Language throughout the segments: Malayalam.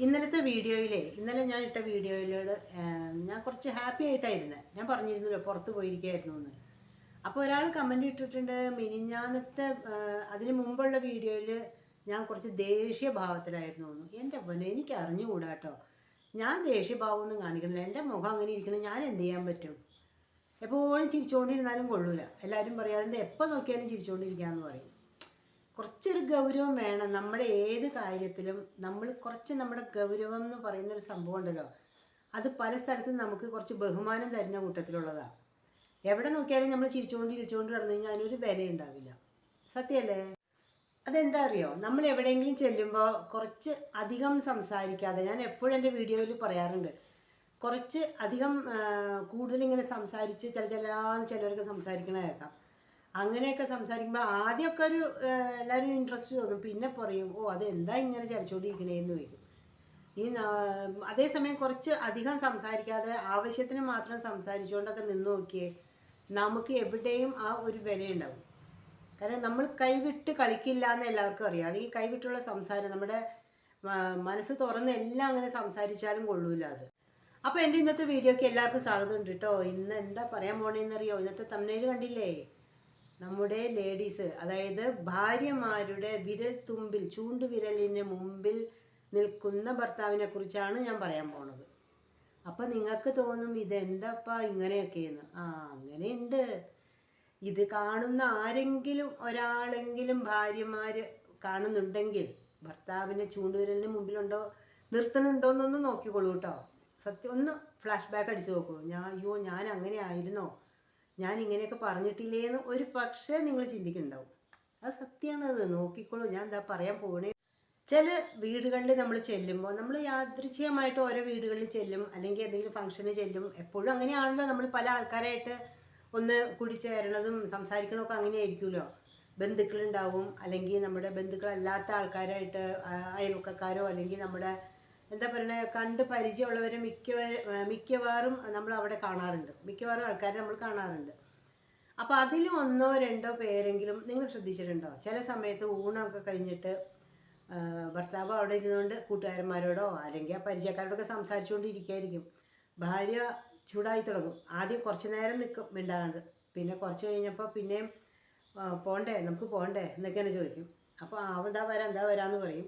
ഇന്നലത്തെ വീഡിയോയിലേ ഇന്നലെ ഞാൻ ഇട്ട വീഡിയോയിലോട് ഞാൻ കുറച്ച് ഹാപ്പി ആയിട്ടായിരുന്നു. ഞാൻ പറഞ്ഞിരുന്നല്ലോ പുറത്ത് പോയിരിക്കുകയായിരുന്നു എന്ന്. അപ്പോൾ ഒരാൾ കമൻ്റ് ഇട്ടിട്ടുണ്ട്, മിനിഞ്ഞാന്നത്തെ അതിന് മുമ്പുള്ള വീഡിയോയിൽ ഞാൻ കുറച്ച് ദേഷ്യഭാവത്തിലായിരുന്നു എന്ന്. എൻ്റെ പൊന്നെ, എനിക്ക് അറിഞ്ഞുകൂടാ കേട്ടോ. ഞാൻ ദേഷ്യഭാവമൊന്നും കാണിക്കണില്ല. എൻ്റെ മുഖം അങ്ങനെ ഇരിക്കണം, ഞാൻ എന്ത് ചെയ്യാൻ പറ്റും? എപ്പോഴും ചിരിച്ചുകൊണ്ടിരുന്നാലും കൊള്ളൂല. എല്ലാവരും പറയും അതെന്താ എപ്പോൾ നോക്കിയാലും ചിരിച്ചുകൊണ്ടിരിക്കാമെന്ന് പറയും. കുറച്ചൊരു ഗൗരവം വേണം നമ്മുടെ ഏത് കാര്യത്തിലും. നമ്മൾ കുറച്ച് നമ്മുടെ ഗൗരവം എന്ന് പറയുന്നൊരു സംഭവം ഉണ്ടല്ലോ, അത് പല സ്ഥലത്തും നമുക്ക് കുറച്ച് ബഹുമാനം തരുന്ന കൂട്ടത്തിലുള്ളതാണ്. എവിടെ നോക്കിയാലും നമ്മൾ ചിരിച്ചുകൊണ്ട് കിടന്നു കഴിഞ്ഞാൽ അതിനൊരു വില ഉണ്ടാവില്ല. സത്യമല്ലേ? അതെന്താ അറിയോ, നമ്മൾ എവിടെയെങ്കിലും ചെല്ലുമ്പോൾ കുറച്ച് അധികം സംസാരിക്കാതെ, ഞാൻ എപ്പോഴും എൻ്റെ വീഡിയോയിൽ പറയാറുണ്ട്, കുറച്ച് അധികം കൂടുതലിങ്ങനെ സംസാരിച്ച് ചിലർക്ക് സംസാരിക്കണ കേൾക്കാം. അങ്ങനെയൊക്കെ സംസാരിക്കുമ്പോൾ ആദ്യമൊക്കെ ഒരു എല്ലാവരും ഇൻട്രസ്റ്റ് തോന്നും. പിന്നെ പറയും, ഓ അതെന്താ ഇങ്ങനെ ചലിച്ചുകൊണ്ടിരിക്കണേന്ന് ചോദിക്കും. അതേസമയം കുറച്ച് അധികം സംസാരിക്കാതെ ആവശ്യത്തിന് മാത്രം സംസാരിച്ചുകൊണ്ടൊക്കെ നിന്ന് നോക്കിയേ, നമുക്ക് എവിടെയും ആ ഒരു വിലയുണ്ടാവും. കാരണം നമ്മൾ കൈവിട്ട് കളിക്കില്ല എന്ന് എല്ലാവർക്കും അറിയാം. അല്ലെങ്കിൽ കൈവിട്ടുള്ള സംസാരം, നമ്മുടെ മനസ്സ് തുറന്ന് എല്ലാം അങ്ങനെ സംസാരിച്ചാലും കൊള്ളൂല അത്. അപ്പോൾ എൻ്റെ ഇന്നത്തെ വീഡിയോക്ക് എല്ലാവർക്കും സ്വാഗതം ഉണ്ട് കേട്ടോ. ഇന്ന് എന്താ പറയാൻ പോണേന്നറിയോ? ഇന്നത്തെ തംബ്നെയിൽ കണ്ടില്ലേ? നമ്മുടെ ലേഡീസ്, അതായത് ഭാര്യമാരുടെ വിരൽ തുമ്പിൽ, ചൂണ്ടുവിരലിന് മുമ്പിൽ നിൽക്കുന്ന ഭർത്താവിനെ കുറിച്ചാണ് ഞാൻ പറയാൻ പോണത്. അപ്പം നിങ്ങൾക്ക് തോന്നും ഇതെന്താപ്പാ ഇങ്ങനെയൊക്കെയെന്ന്. അങ്ങനെയുണ്ട്. ഇത് കാണുന്ന ആരെങ്കിലും ഒരാളെങ്കിലും ഭാര്യമാർ കാണുന്നുണ്ടെങ്കിൽ ഭർത്താവിനെ ചൂണ്ടുവിരലിന് മുമ്പിലുണ്ടോ നിർത്തുന്നുണ്ടോ എന്നൊന്ന് നോക്കിക്കോളൂ കേട്ടോ. സത്യം ഒന്ന് ഫ്ലാഷ് ബാക്ക് അടിച്ചു നോക്കൂ. ഞാൻ അങ്ങനെ ആയിരുന്നോ, ഞാൻ ഇങ്ങനെയൊക്കെ പറഞ്ഞിട്ടില്ലേന്ന് ഒരു പക്ഷേ നിങ്ങൾ ചിന്തിക്കുന്നുണ്ടാവും. അത് സത്യമാണത്, നോക്കിക്കോളൂ. ഞാൻ എന്താ പറയാൻ പോകണേ. ചില വീടുകളിൽ നമ്മൾ ചെല്ലുമ്പോൾ, നമ്മൾ യാദൃച്ഛികമായിട്ട് ഓരോ വീടുകളിൽ ചെല്ലും, അല്ലെങ്കിൽ എന്തെങ്കിലും ഫംഗ്ഷന് ചെല്ലും. എപ്പോഴും അങ്ങനെയാണല്ലോ, നമ്മൾ പല ആൾക്കാരായിട്ട് ഒന്ന് കൂടിച്ചേരണതും സംസാരിക്കണമൊക്കെ അങ്ങനെ ആയിരിക്കുമല്ലോ. ബന്ധുക്കളുണ്ടാവും, അല്ലെങ്കിൽ നമ്മുടെ ബന്ധുക്കളല്ലാത്ത ആൾക്കാരായിട്ട് അയൽവക്കക്കാരോ അല്ലെങ്കിൽ നമ്മുടെ എന്താ പറയണേ കണ്ട് പരിചയമുള്ളവരെ മിക്കവാറും നമ്മൾ അവിടെ കാണാറുണ്ട്. മിക്കവാറും ആൾക്കാരെ നമ്മൾ കാണാറുണ്ട്. അപ്പോൾ അതിൽ ഒന്നോ രണ്ടോ പേരെങ്കിലും നിങ്ങൾ ശ്രദ്ധിച്ചിട്ടുണ്ടോ? ചില സമയത്ത് ഊണമൊക്കെ കഴിഞ്ഞിട്ട് ഭർത്താവ് അവിടെ ഇരുന്നുകൊണ്ട് കൂട്ടുകാരന്മാരോടോ അല്ലെങ്കിൽ ആ പരിചയക്കാരോടൊക്കെ സംസാരിച്ചുകൊണ്ടിരിക്കുകയായിരിക്കും. ഭാര്യ ചൂടായി തുടങ്ങും. ആദ്യം കുറച്ച് നേരം നിൽക്കും മിണ്ടാണ്ട്, പിന്നെ കുറച്ച് കഴിഞ്ഞപ്പോൾ പിന്നെയും പോണ്ടേ, നമുക്ക് പോണ്ടേ എന്നൊക്കെയാണ് ചോദിക്കും. അപ്പോൾ എന്താ വരാമെന്ന് പറയും.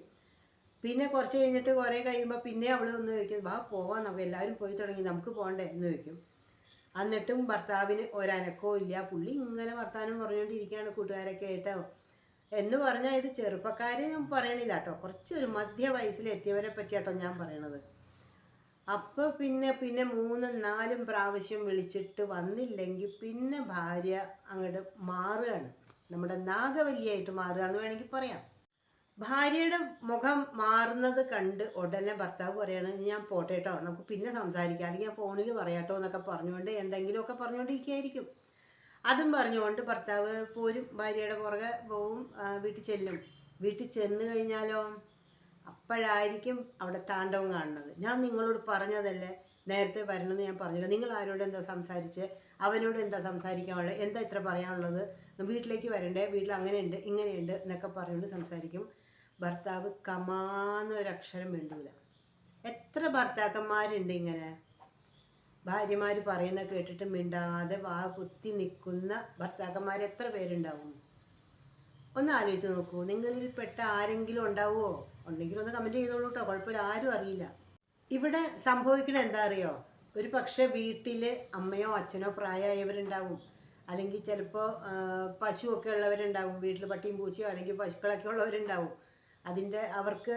പിന്നെ കുറച്ച് കഴിഞ്ഞിട്ട് കുറേ കഴിയുമ്പോൾ പിന്നെ അവൾ ഒന്ന് ചോദിക്കും, വാ പോവാം, നമുക്ക് എല്ലാവരും പോയി തുടങ്ങി, നമുക്ക് പോകണ്ടേ എന്ന് ചോദിക്കും. എന്നിട്ടും ഭർത്താവിന് ഒരനക്കവും ഇല്ല. പുള്ളി ഇങ്ങനെ വർത്താനം പറഞ്ഞുകൊണ്ടിരിക്കുകയാണ് കൂട്ടുകാരൊക്കെ ആയിട്ടോ. എന്ന് പറഞ്ഞാൽ ഇത് ചെറുപ്പക്കാരെ ഞാൻ പറയണില്ല കേട്ടോ, കുറച്ചൊരു മധ്യ വയസ്സിലെത്തിയവരെ പറ്റിയാട്ടോ ഞാൻ പറയണത്. അപ്പോൾ പിന്നെ 3ഉം 4ഉം പ്രാവശ്യം വിളിച്ചിട്ട് വന്നില്ലെങ്കിൽ പിന്നെ ഭാര്യ അങ്ങോട്ട് മാറുകയാണ്, നമ്മുടെ നാഗവല്ലിയായിട്ട് മാറുക എന്ന് വേണമെങ്കിൽ പറയാം. ഭാര്യയുടെ മുഖം മാറുന്നത് കണ്ട് ഉടനെ ഭർത്താവ് പറയാണ്, ഞാൻ പോട്ടെ കേട്ടോ, നമുക്ക് പിന്നെ സംസാരിക്കാം, അല്ലെങ്കിൽ ഞാൻ ഫോണിൽ പറയാട്ടോ എന്നൊക്കെ പറഞ്ഞുകൊണ്ട് എന്തെങ്കിലുമൊക്കെ പറഞ്ഞുകൊണ്ടിരിക്കുകയായിരിക്കും. അതും പറഞ്ഞുകൊണ്ട് ഭർത്താവ് പോരും, ഭാര്യയുടെ പുറകെ പോവും, വീട്ടിൽ ചെല്ലും. വീട്ടിൽ ചെന്ന് കഴിഞ്ഞാലോ അപ്പോഴായിരിക്കും അവിടെ താണ്ഡവം കാണുന്നത്. ഞാൻ നിങ്ങളോട് പറഞ്ഞതല്ലേ, നേരത്തെ വരണമെന്ന് ഞാൻ പറഞ്ഞില്ല, നിങ്ങൾ ആരോട് എന്താ സംസാരിച്ച്, അവനോട് എന്താ സംസാരിക്കാനുള്ളത്, എന്താ ഇത്ര പറയാനുള്ളത്, വീട്ടിലേക്ക് വരണ്ടേ, വീട്ടിൽ അങ്ങനെയുണ്ട് ഇങ്ങനെയുണ്ട് എന്നൊക്കെ പറഞ്ഞുകൊണ്ട് സംസാരിക്കും. ഭർത്താവ് കമാന്നൊരക്ഷരം മിണ്ടൂല. എത്ര ഭർത്താക്കന്മാരുണ്ട് ഇങ്ങനെ? ഭാര്യമാർ പറയുന്ന കേട്ടിട്ട് മിണ്ടാതെ വാ കുത്തി നിൽക്കുന്ന ഭർത്താക്കന്മാർ എത്ര പേരുണ്ടാവും? ഒന്ന് ആലോചിച്ച് നോക്കൂ. നിങ്ങളിൽ പെട്ട ആരെങ്കിലും ഉണ്ടാവുമോ? ഉണ്ടെങ്കിൽ ഒന്ന് കമൻറ്റ് ചെയ്തോളൂ കേട്ടോ, കുഴപ്പമില്ല, ആരും അറിയില്ല. ഇവിടെ സംഭവിക്കണത് എന്താ അറിയോ? ഒരു പക്ഷേ വീട്ടിൽ അമ്മയോ അച്ഛനോ പ്രായമായവരുണ്ടാവും, അല്ലെങ്കിൽ ചിലപ്പോൾ പശുവൊക്കെ ഉള്ളവരുണ്ടാവും, വീട്ടിൽ പട്ടിയും പൂച്ചയോ അല്ലെങ്കിൽ പശുക്കളൊക്കെ ഉള്ളവരുണ്ടാവും. അവർക്ക്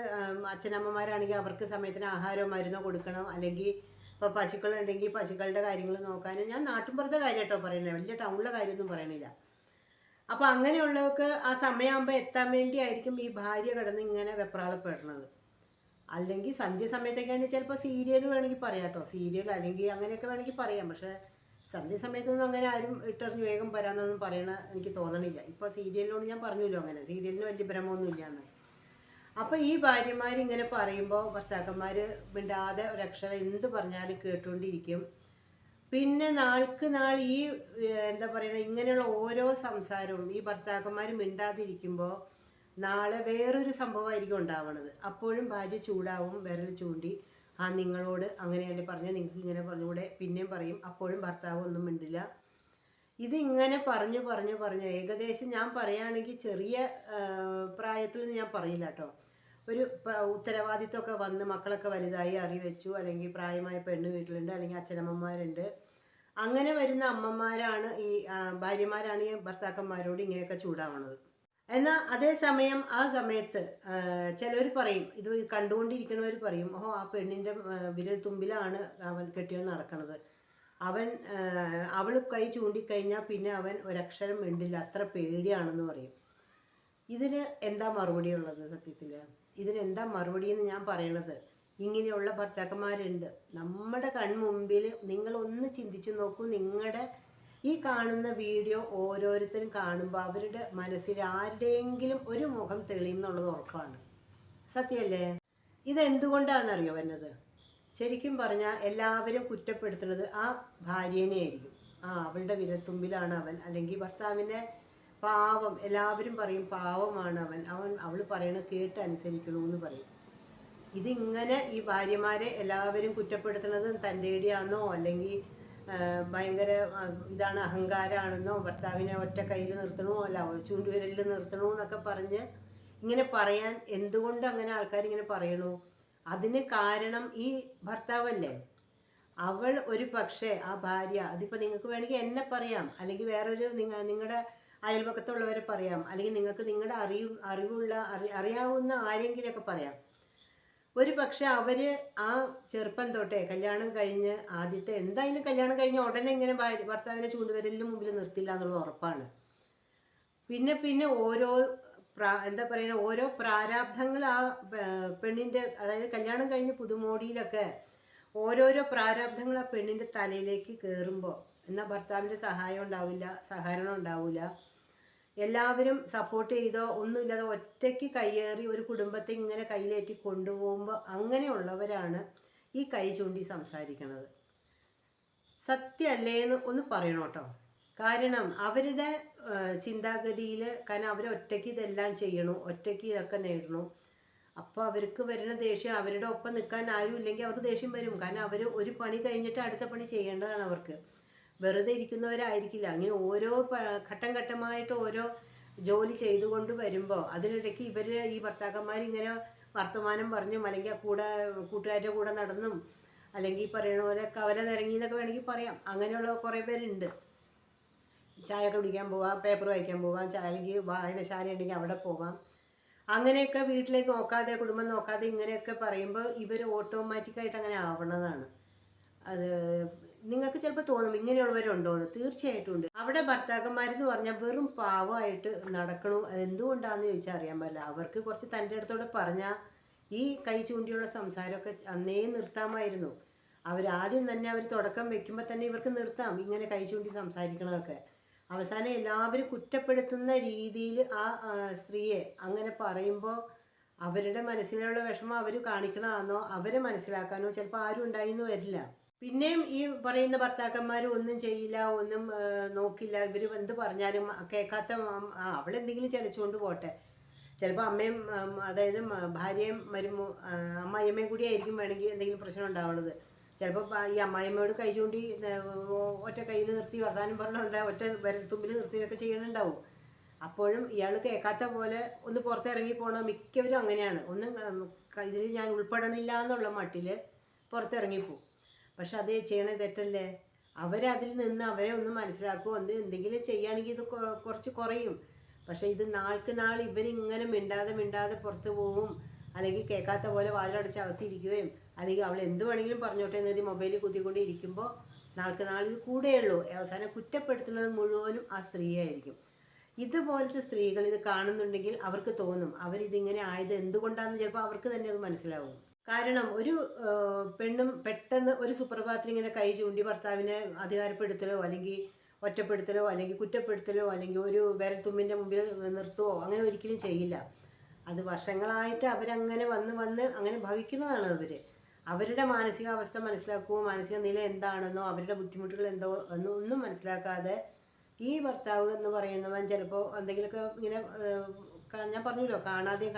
അച്ഛനമ്മമാരാണെങ്കിൽ അവർക്ക് സമയത്തിന് ആഹാരമോ മരുന്നോ കൊടുക്കണം, അല്ലെങ്കിൽ ഇപ്പോൾ പശുക്കളുണ്ടെങ്കിൽ പശുക്കളുടെ കാര്യങ്ങൾ നോക്കാനും. ഞാൻ നാട്ടിൻപുറത്തെ കാര്യം കേട്ടോ പറയുന്നത്, വലിയ ടൗണിലെ കാര്യമൊന്നും പറയണില്ല. അപ്പോൾ അങ്ങനെയുള്ളവർക്ക് ആ സമയമാകുമ്പോൾ എത്താൻ വേണ്ടിയായിരിക്കും ഈ ഭാര്യ കിടന്ന് ഇങ്ങനെ വെപ്രാളപ്പെടുന്നത്. അല്ലെങ്കിൽ സന്ധ്യ സമയത്തൊക്കെ ആണെങ്കിൽ ചിലപ്പോൾ സീരിയൽ വേണമെങ്കിൽ പറയാം കേട്ടോ, സീരിയൽ അല്ലെങ്കിൽ അങ്ങനെയൊക്കെ വേണമെങ്കിൽ പറയാം. പക്ഷേ സന്ധ്യ സമയത്തൊന്നും അങ്ങനെ ആരും ഇട്ടെറിഞ്ഞ് വേഗം വരാമെന്നൊന്നും പറയണ എനിക്ക് തോന്നണില്ല. ഇപ്പോൾ സീരിയലിനോട് ഞാൻ പറഞ്ഞല്ലോ, അങ്ങനെ സീരിയലിന് വലിയ ഭ്രമമൊന്നും ഇല്ലയെന്ന്. അപ്പോൾ ഈ ഭാര്യമാരിങ്ങനെ പറയുമ്പോൾ ഭർത്താക്കന്മാർ മിണ്ടാതെ ഒരക്ഷരം എന്ത് പറഞ്ഞാലും കേട്ടുകൊണ്ടിരിക്കും. പിന്നെ നാൾക്ക് നാൾ ഈ എന്താ പറയുക, ഇങ്ങനെയുള്ള ഓരോ സംസാരവും ഈ ഭർത്താക്കന്മാർ മിണ്ടാതിരിക്കുമ്പോൾ നാളെ വേറൊരു സംഭവമായിരിക്കും ഉണ്ടാവണത്. അപ്പോഴും ഭാര്യ ചൂടാവും, വിരൽ ചൂണ്ടി നിങ്ങളോട് അങ്ങനെയല്ലേ പറഞ്ഞാൽ, നിങ്ങൾക്ക് ഇങ്ങനെ പറഞ്ഞുകൂടെ, പിന്നെയും പറയും. അപ്പോഴും ഭർത്താവ് ഒന്നും മിണ്ടില്ല. ഇതിങ്ങനെ പറഞ്ഞു ഏകദേശം ഞാൻ പറയുകയാണെങ്കിൽ ചെറിയ പ്രായത്തിൽ ഞാൻ പറയില്ല കേട്ടോ, ഒരു ഉത്തരവാദിത്വമൊക്കെ വന്ന് മക്കളൊക്കെ വലുതായി അറിവെച്ചു, അല്ലെങ്കിൽ പ്രായമായ പെണ്ണ് വീട്ടിലുണ്ട്, അല്ലെങ്കിൽ അച്ഛനമ്മമാരുണ്ട്, അങ്ങനെ വരുന്ന അമ്മമാരാണ് ഈ ഭാര്യമാരാണ് ഈ ഭർത്താക്കന്മാരോട് ഇങ്ങനെയൊക്കെ ചൂടാവണത്. എന്നാൽ അതേസമയം ആ സമയത്ത് ചിലവർ പറയും, ഇത് കണ്ടുകൊണ്ടിരിക്കുന്നവർ പറയും, ഓഹോ ആ പെണ്ണിൻ്റെ വിരൽ തുമ്പിലാണ് അവൻ കെട്ടിയവൻ നടക്കണത്, അവൾ കൈ ചൂണ്ടിക്കഴിഞ്ഞാൽ പിന്നെ അവൻ ഒരക്ഷരം മിണ്ടില്ല, അത്ര പേടിയാണെന്ന് പറയും. ഇതിന് എന്താ മറുപടി ഉള്ളത്? സത്യത്തിൽ ഇതിനെന്താ മറുപടി എന്ന് ഞാൻ പറയണത്, ഇങ്ങനെയുള്ള ഭർത്താക്കന്മാരുണ്ട് നമ്മുടെ കൺമുമ്പിൽ. നിങ്ങളൊന്ന് ചിന്തിച്ചു നോക്കൂ, നിങ്ങളുടെ ഈ കാണുന്ന വീഡിയോ ഓരോരുത്തരും കാണുമ്പോൾ അവരുടെ മനസ്സിൽ ആരുടെയെങ്കിലും ഒരു മുഖം തെളിയുന്നുള്ളത് ഉറപ്പാണ്. സത്യമല്ലേ? ഇതെന്തുകൊണ്ടാണെന്നറിയോ വരുന്നത്? ശരിക്കും പറഞ്ഞാൽ എല്ലാവരും കുറ്റപ്പെടുത്തുന്നത് ആ ഭാര്യേനെ ആയിരിക്കും. അവളുടെ വിരൽത്തുമ്പിലാണ് അവൻ, അല്ലെങ്കിൽ ഭർത്താവിനെ പാവം, എല്ലാവരും പറയും പാവമാണ് അവൾ പറയണത് കേട്ട് അനുസരിക്കണമെന്ന് പറയും. ഇതിങ്ങനെ ഈ ഭാര്യമാരെ എല്ലാവരും കുറ്റപ്പെടുത്തുന്നത് തൻ്റെ ഇടിയാണെന്നോ, അല്ലെങ്കിൽ ഭയങ്കര ഇതാണ് അഹങ്കാരമാണെന്നോ, ഭർത്താവിനെ ഒറ്റ കയ്യിൽ നിർത്തണമോ, അല്ല ചൂണ്ടുവിരലിൽ നിർത്തണോ എന്നൊക്കെ പറഞ്ഞ് ഇങ്ങനെ പറയാൻ എന്തുകൊണ്ട് അങ്ങനെ ആൾക്കാരിങ്ങനെ പറയണു? അതിന് കാരണം ഈ ഭർത്താവല്ലേ. അവൾ ഒരു പക്ഷേ ആ ഭാര്യ, അതിപ്പോൾ നിങ്ങൾക്ക് വേണമെങ്കിൽ എന്നെ പറയാം, അല്ലെങ്കിൽ വേറൊരു നിങ്ങളുടെ അയൽപക്കത്തുള്ളവരെ പറയാം, അല്ലെങ്കിൽ നിങ്ങൾക്ക് നിങ്ങളുടെ അറിയാവുന്ന ആരെങ്കിലുമൊക്കെ പറയാം. ഒരു പക്ഷെ അവർ ആ ചെറുപ്പം തൊട്ടേ കല്യാണം കഴിഞ്ഞ് എന്തായാലും കല്യാണം കഴിഞ്ഞ് ഉടനെ ഇങ്ങനെ ഭർത്താവിനെ ചൂണ്ടുവിരലിന് മുമ്പിൽ നിർത്തില്ല എന്നുള്ളത് ഉറപ്പാണ്. പിന്നെ ഓരോ എന്താ പറയുക, ഓരോ പ്രാരാബ്ധങ്ങൾ ആ പെണ്ണിൻ്റെ, അതായത് കല്യാണം കഴിഞ്ഞ് പുതുമോടിയിലൊക്കെ ഓരോരോ പ്രാരാബ്ധങ്ങൾ ആ പെണ്ണിൻ്റെ തലയിലേക്ക് കയറുമ്പോൾ, എന്നാൽ ഭർത്താവിൻ്റെ സഹായം ഉണ്ടാവില്ല, സഹകരണം ഉണ്ടാവില്ല, എല്ലാവരും സപ്പോർട്ട് ചെയ്തോ ഒന്നുമില്ലാതെ ഒറ്റയ്ക്ക് കയ്യേറി ഒരു കുടുംബത്തെ ഇങ്ങനെ കയ്യിലേറ്റി കൊണ്ടുപോകുമ്പോൾ അങ്ങനെയുള്ളവരാണ് ഈ കൈ ചൂണ്ടി സംസാരിക്കുന്നത്. സത്യമല്ലേ എന്ന് ഒന്ന് പറയണം കേട്ടോ. കാരണം അവരുടെ ചിന്താഗതിയിൽ, കാരണം അവർ ഒറ്റയ്ക്ക് ഇതെല്ലാം ചെയ്യണു, ഒറ്റയ്ക്ക് ഇതൊക്കെ നേടണു. അപ്പോൾ അവർക്ക് വരുന്ന ദേഷ്യം, അവരുടെ ഒപ്പം നിൽക്കാൻ ആരും ഇല്ലെങ്കിൽ അവർക്ക് ദേഷ്യം വരും. കാരണം അവർ ഒരു പണി കഴിഞ്ഞിട്ട് അടുത്ത പണി ചെയ്യേണ്ടതാണ് അവർക്ക്. വെറുതെ ഇരിക്കുന്നവരായിരിക്കില്ല. അങ്ങനെ ഓരോ ഘട്ടം ഘട്ടമായിട്ട് ഓരോ ജോലി ചെയ്തുകൊണ്ട് വരുമ്പോൾ അതിനിടയ്ക്ക് ഈ ഭർത്താക്കന്മാരിങ്ങനെ വർത്തമാനം പറഞ്ഞും, അല്ലെങ്കിൽ കൂട്ടുകാരുടെ കൂടെ നടന്നും, അല്ലെങ്കിൽ പറയണ പോലെ കവല നിരങ്ങി എന്നൊക്കെ വേണമെങ്കിൽ പറയാം. അങ്ങനെയുള്ള കുറേ പേരുണ്ട്. ചായ കുടിക്കാൻ പോവാം, പേപ്പർ വായിക്കാൻ പോവാം, അല്ലെങ്കിൽ വായനശാല ഉണ്ടെങ്കിൽ അവിടെ പോവാം. അങ്ങനെയൊക്കെ വീട്ടിലേക്ക് നോക്കാതെ, കുടുംബം നോക്കാതെ ഇങ്ങനെയൊക്കെ പറയുമ്പോൾ ഇവർ ഓട്ടോമാറ്റിക്കായിട്ട് അങ്ങനെ ആവണതാണ്. അത് നിങ്ങൾക്ക് ചിലപ്പോൾ തോന്നും ഇങ്ങനെയുള്ളവരുണ്ടോ എന്ന്. തീർച്ചയായിട്ടും ഉണ്ട്. അവിടെ ഭർത്താക്കന്മാരെന്ന് പറഞ്ഞാൽ വെറും പാവമായിട്ട് നടക്കണു. എന്തുകൊണ്ടാണെന്ന് ചോദിച്ചാൽ അറിയാൻ പാടില്ല. അവർക്ക് കുറച്ച് തൻ്റെ അടുത്തോടെ പറഞ്ഞാൽ ഈ കൈ ചൂണ്ടിയുള്ള സംസാരമൊക്കെ അന്നേ നിർത്താമായിരുന്നു. ആദ്യം തന്നെ അവർ തുടക്കം വെക്കുമ്പോൾ തന്നെ ഇവർക്ക് നിർത്താം ഇങ്ങനെ കൈ ചൂണ്ടി സംസാരിക്കണതൊക്കെ. അവസാനം എല്ലാവരും കുറ്റപ്പെടുത്തുന്ന രീതിയിൽ ആ സ്ത്രീയെ അങ്ങനെ പറയുമ്പോൾ അവരുടെ മനസ്സിലുള്ള വിഷമം അവർ കാണിക്കണമാണോ, അവരെ മനസ്സിലാക്കാനോ ചിലപ്പോൾ ആരും ഉണ്ടായിന്ന് വരില്ല. പിന്നെയും ഈ പറയുന്ന ഭർത്താക്കന്മാർ ഒന്നും ചെയ്യില്ല, ഒന്നും നോക്കില്ല, ഇവർ എന്ത് പറഞ്ഞാലും കേൾക്കാത്ത അവളെന്തെങ്കിലും ചലച്ചുകൊണ്ട് പോട്ടെ. ചിലപ്പോൾ അമ്മയും, അതായത് ഭാര്യയും അമ്മായിയമ്മയും കൂടി ആയിരിക്കും വേണമെങ്കിൽ എന്തെങ്കിലും പ്രശ്നം ഉണ്ടാവുന്നത്. ചിലപ്പോൾ ഈ അമ്മായിയമ്മയോട് കൈ ചൂണ്ടി ഒറ്റ കയ്യിൽ നിർത്തി വർത്താനം പറഞ്ഞാൽ എന്താ ഒറ്റ തുമ്പിൽ നിർത്തിയൊക്കെ ചെയ്യണുണ്ടാവും. അപ്പോഴും ഇയാൾ കേൾക്കാത്ത പോലെ ഒന്ന് പുറത്തിറങ്ങി പോകണം. മിക്കവരും അങ്ങനെയാണ്. ഇതിൽ ഞാൻ ഉൾപ്പെടണില്ല എന്നുള്ള മട്ടിൽ പുറത്തിറങ്ങിപ്പോവും. പക്ഷെ അത് ചെയ്യണത് തെറ്റല്ലേ? അവരതിൽ നിന്ന് അവരെ ഒന്ന് മനസ്സിലാക്കുമോ, എന്തെങ്കിലും ചെയ്യുകയാണെങ്കിൽ ഇത് കുറച്ച് കുറയും. പക്ഷെ ഇത് നാൾക്ക് നാൾ ഇവരിങ്ങനെ മിണ്ടാതെ പുറത്ത് പോവും, അല്ലെങ്കിൽ കേൾക്കാത്ത പോലെ വാതിലടച്ച് അകത്തിരിക്കുകയും, അല്ലെങ്കിൽ അവൾ എന്ത് വേണമെങ്കിലും പറഞ്ഞോട്ടെ എന്നതി മൊബൈലിൽ കുത്തിക്കൊണ്ട് ഇരിക്കുമ്പോൾ നാൾക്ക് നാൾ ഇത് കൂടെയുള്ളൂ. അവസാനം കുറ്റപ്പെടുത്തുന്നത് മുഴുവനും ആ സ്ത്രീയായിരിക്കും. ഇതുപോലത്തെ സ്ത്രീകൾ ഇത് കാണുന്നുണ്ടെങ്കിൽ അവർക്ക് തോന്നും അവരിതിങ്ങനെ ആയത് എന്തുകൊണ്ടാണെന്ന്. ചിലപ്പോൾ അവർക്ക് തന്നെ അത് മനസ്സിലാവും. കാരണം ഒരു പെണ്ണും പെട്ടെന്ന് ഒരു സുപ്രഭാതത്തിൽ ഇങ്ങനെ കൈ ചൂണ്ടി ഭർത്താവിനെ അധികാരപ്പെടുത്തലോ, അല്ലെങ്കിൽ ഒറ്റപ്പെടുത്തലോ, അല്ലെങ്കിൽ കുറ്റപ്പെടുത്തലോ, അല്ലെങ്കിൽ ഒരു വിരൽത്തുമ്പിൻ്റെ മുമ്പിൽ നിർത്തുവോ അങ്ങനെ ഒരിക്കലും ചെയ്യില്ല. അത് വർഷങ്ങളായിട്ട് അവരങ്ങനെ വന്ന് അങ്ങനെ ഭവിക്കുന്നതാണ്. അവരുടെ മാനസികാവസ്ഥ മനസ്സിലാക്കുകയോ മാനസിക നില എന്താണെന്നോ അവരുടെ ബുദ്ധിമുട്ടുകൾ എന്തോ ഒന്നും മനസ്സിലാക്കാതെ ഈ ഭർത്താവ് എന്ന് പറയുന്നവൻ ചിലപ്പോൾ എന്തെങ്കിലുമൊക്കെ ഇങ്ങനെ ഞാൻ പറഞ്ഞല്ലോ കാണാതെയും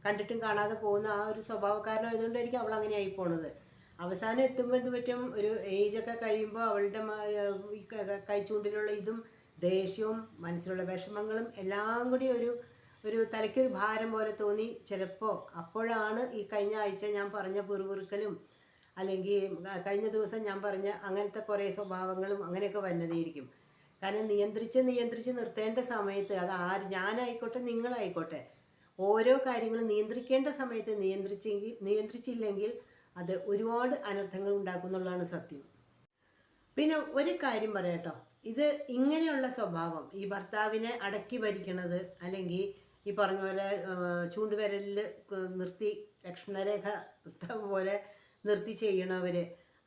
കണ്ടിട്ടും കാണാതെ പോകുന്ന ആ ഒരു സ്വഭാവക്കാരനായതുകൊണ്ടായിരിക്കും അവൾ അങ്ങനെ ആയി പോണത്. അവസാനം എത്തുമ്പോൾ എന്ത് പറ്റും, ഒരു ഏജൊക്കെ കഴിയുമ്പോൾ അവളുടെ ഈ കൈച്ചൂണ്ടിലുള്ള ഇതും ദേഷ്യവും മനസ്സിലുള്ള വിഷമങ്ങളും എല്ലാം കൂടി ഒരു തലയ്ക്കൊരു ഭാരം പോലെ തോന്നി ചിലപ്പോൾ. അപ്പോഴാണ് ഈ കഴിഞ്ഞ ആഴ്ച ഞാൻ പറഞ്ഞ പിറുപിറുക്കലും അല്ലെങ്കിൽ കഴിഞ്ഞ ദിവസം ഞാൻ പറഞ്ഞ അങ്ങനത്തെ കുറേ സ്വഭാവങ്ങളും അങ്ങനെയൊക്കെ വരുന്നതായിരിക്കും. കാരണം നിയന്ത്രിച്ച് നിർത്തേണ്ട സമയത്ത് അത് ഞാനായിക്കോട്ടെ നിങ്ങളായിക്കോട്ടെ, ഓരോ കാര്യങ്ങളും നിയന്ത്രിക്കേണ്ട സമയത്ത് നിയന്ത്രിച്ചില്ലെങ്കിൽ അത് ഒരുപാട് അനർത്ഥങ്ങൾ ഉണ്ടാക്കും എന്നുള്ളതാണ് സത്യം. പിന്നെ ഒരു കാര്യം പറയാട്ടോ, ഇത് ഇങ്ങനെയുള്ള സ്വഭാവം ഈ ഭർത്താവിനെ അടക്കി ഭരിക്കണത്, അല്ലെങ്കിൽ ഈ പറഞ്ഞ പോലെ ചൂണ്ടുവിരലിൽ നിർത്തി ലക്ഷ്മണരേഖ പോലെ നിർത്തി ചെയ്യണവർ,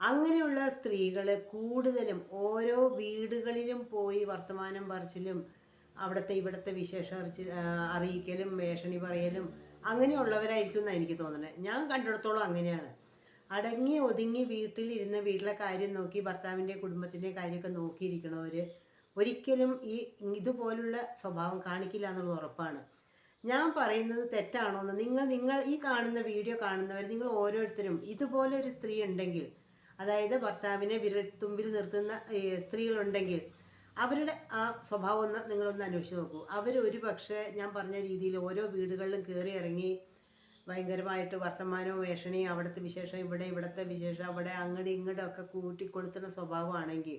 അങ്ങനെയുള്ള സ്ത്രീകൾ കൂടുതലും ഓരോ വീടുകളിലും പോയി വർത്തമാനം പറച്ചിലും അവിടുത്തെ ഇവിടുത്തെ വിശേഷം അറിയിക്കലും ഭേഷണി പറയലും അങ്ങനെയുള്ളവരായിരിക്കും എന്നാണ് എനിക്ക് തോന്നുന്നത്. ഞാൻ കണ്ടിടത്തോളം അങ്ങനെയാണ്. അടങ്ങി ഒതുങ്ങി വീട്ടിലിരുന്ന് വീട്ടിലെ കാര്യം നോക്കി ഭർത്താവിൻ്റെ കുടുംബത്തിൻ്റെ കാര്യമൊക്കെ നോക്കിയിരിക്കണവർ ഒരിക്കലും ഇതുപോലുള്ള സ്വഭാവം കാണിക്കില്ല എന്നുള്ളത് ഉറപ്പാണ്. ഞാൻ പറയുന്നത് തെറ്റാണോ എന്ന് നിങ്ങൾ ഈ കാണുന്ന വീഡിയോ കാണുന്നവർ, നിങ്ങൾ ഓരോരുത്തരും ഇതുപോലെ ഒരു സ്ത്രീ ഉണ്ടെങ്കിൽ, അതായത് ഭർത്താവിനെ വിരൽത്തുമ്പിൽ നിർത്തുന്ന സ്ത്രീകളുണ്ടെങ്കിൽ അവരുടെ ആ സ്വഭാവം ഒന്ന് നിങ്ങളൊന്ന് അന്വേഷിച്ച് നോക്കൂ. അവർ ഒരു പക്ഷേ ഞാൻ പറഞ്ഞ രീതിയിൽ ഓരോ വീടുകളിലും കയറി ഇറങ്ങി ഭയങ്കരമായിട്ട് വർത്തമാനവും വേഷണയും അവിടുത്തെ വിശേഷം ഇവിടുത്തെ വിശേഷം അവിടെ അങ്ങോട്ടും ഇങ്ങോട്ടും ഒക്കെ കൂട്ടിക്കൊടുത്തുന്ന സ്വഭാവമാണെങ്കിൽ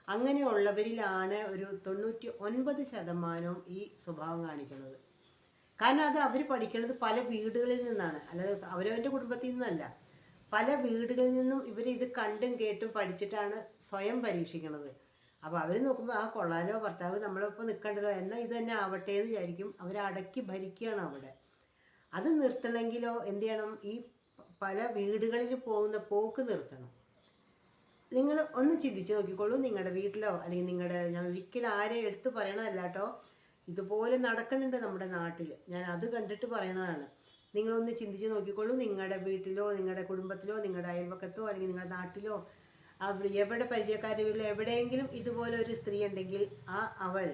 അങ്ങനെയുള്ളവരിലാണ് ഒരു 99% ഈ സ്വഭാവം കാണിക്കുന്നത്. കാരണം അത് അവർ പഠിക്കുന്നത് പല വീടുകളിൽ നിന്നാണ്, അല്ലാതെ അവരവൻ്റെ കുടുംബത്തിൽ നിന്നല്ല. പല വീടുകളിൽ നിന്നും ഇവർ ഇത് കണ്ടും കേട്ടും പഠിച്ചിട്ടാണ് സ്വയം പരീക്ഷിക്കുന്നത്. അപ്പോൾ അവർ നോക്കുമ്പോൾ കൊള്ളാലോ, ഭർത്താവ് നമ്മളിപ്പോൾ നിൽക്കണ്ടല്ലോ, എന്നാൽ ഇത് തന്നെ ആവട്ടെ എന്ന് വിചാരിക്കും. അവരടക്കി ഭരിക്കുകയാണ് അവിടെ. അത് നിർത്തണമെങ്കിലോ എന്ത് ചെയ്യണം, ഈ പല വീടുകളിൽ പോകുന്ന പോക്ക് നിർത്തണം. നിങ്ങൾ ഒന്ന് ചിന്തിച്ച് നോക്കിക്കോളൂ. നിങ്ങളുടെ വീട്ടിലോ അല്ലെങ്കിൽ ഞാൻ ഒരിക്കലും ആരെയും എടുത്ത് പറയണതല്ല കേട്ടോ, ഇതുപോലെ നടക്കുന്നുണ്ട് നമ്മുടെ നാട്ടിൽ. ഞാൻ അത് കണ്ടിട്ട് പറയണതാണ്. നിങ്ങളൊന്ന് ചിന്തിച്ച് നോക്കിക്കോളൂ. നിങ്ങളുടെ വീട്ടിലോ നിങ്ങളുടെ കുടുംബത്തിലോ നിങ്ങളുടെ അയൽവക്കത്തോ അല്ലെങ്കിൽ നിങ്ങളുടെ നാട്ടിലോ എവിടെ പരിചയക്കാരുടെ വീട്ടിലോ എവിടെയെങ്കിലും ഇതുപോലെ ഒരു സ്ത്രീ ഉണ്ടെങ്കിൽ അവൾ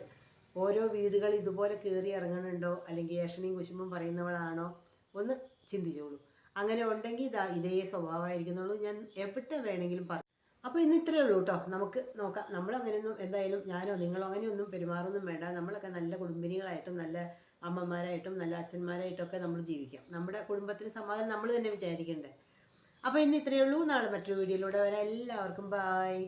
ഓരോ വീടുകൾ ഇതുപോലെ കയറി ഇറങ്ങുന്നുണ്ടോ അല്ലെങ്കിൽ ഏഷണിയും കുശുമ്പും പറയുന്നവളാണോ ഒന്ന് ചിന്തിച്ചോളൂ. അങ്ങനെ ഉണ്ടെങ്കിൽ ഇതേ സ്വഭാവമായിരിക്കുന്നുള്ളൂ. ഞാൻ എവിടെ വേണമെങ്കിലും പറയും. അപ്പോൾ ഇന്ന് ഇത്രയേ ഉള്ളൂ കേട്ടോ. നമുക്ക് നോക്കാം. നമ്മളങ്ങനെയൊന്നും എന്തായാലും ഞാനോ നിങ്ങളോ അങ്ങനെയൊന്നും പെരുമാറൊന്നും വേണ്ട. നമ്മളൊക്കെ നല്ല കുടുംബിനികളായിട്ടും നല്ല അമ്മമാരായിട്ടും നല്ല അച്ഛന്മാരായിട്ടൊക്കെ നമ്മൾ ജീവിക്കാം. നമ്മുടെ കുടുംബത്തിന് സമാധാനം നമ്മൾ തന്നെ വിചാരിക്കണ്ടേ. അപ്പോൾ ഇന്ന് ഇത്രയേ ഉള്ളൂ. നാളെ മറ്റൊരു വീഡിയോയിലൂടെ വരാം. എല്ലാവർക്കും ബായ്.